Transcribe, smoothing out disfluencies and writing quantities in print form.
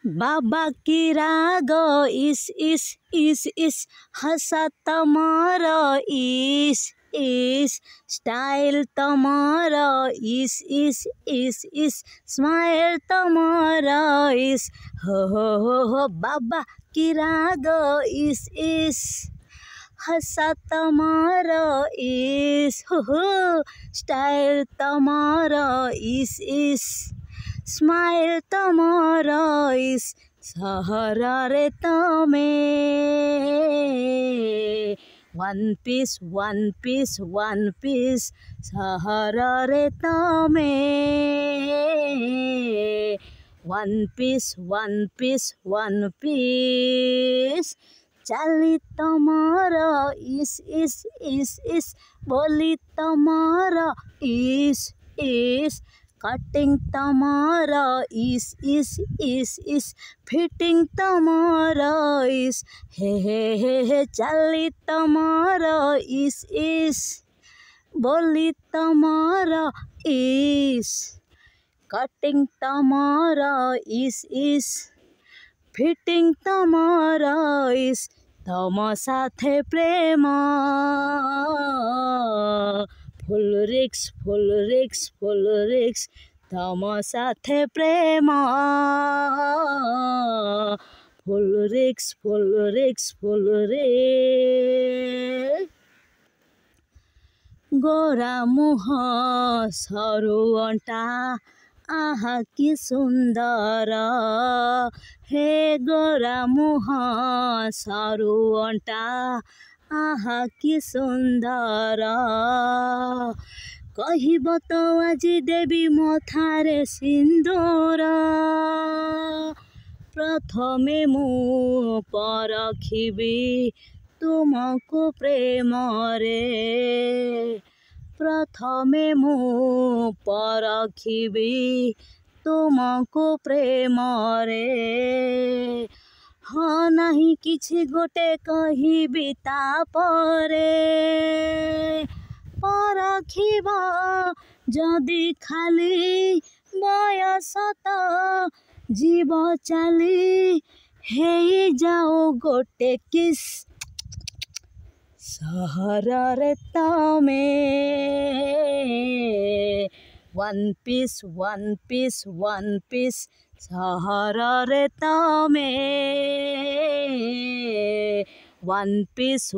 बाबा की राग इस हंसा तमारा इस स्टाइल तमारा इस स्माइल तमारा इस हो बाबा की राग इस हंसा तमारा इस हो स्टाइल तमारा इस स्माइल तमारा इस सहारा रे तमे वन पीस सहारा रे तमे वन पीस चाली तमारा इस बोली तमारा इस कटिंग तमारा इस फिटिंग तमारा इस हे चाली तमारा इस बोली तमारा इस कटिंग तमारा इस फिटिंग तमारा इस तम साथे प्रेम फुल रिक्स तम साथे प्रेम फुल रिक्स गोरा मुह सरू अंटा आहा कि सुंदर हे गोरा मुह सरू अंटा आहा कि सुंदर कहिब तो आजी देवी मथारे सिंदूर प्रथमे मु परखिबी तुमको प्रेम रे प्रथमे मु परखिबी तुमको प्रेम रे हाँ नहीं किछि गोटे कहिबी तापरे परखिबा जदि खाली बयस तो जीव चाली हेई जाओ गोटे किस सहारा रे तमे वन पीस सहारा रे तमे वन पीस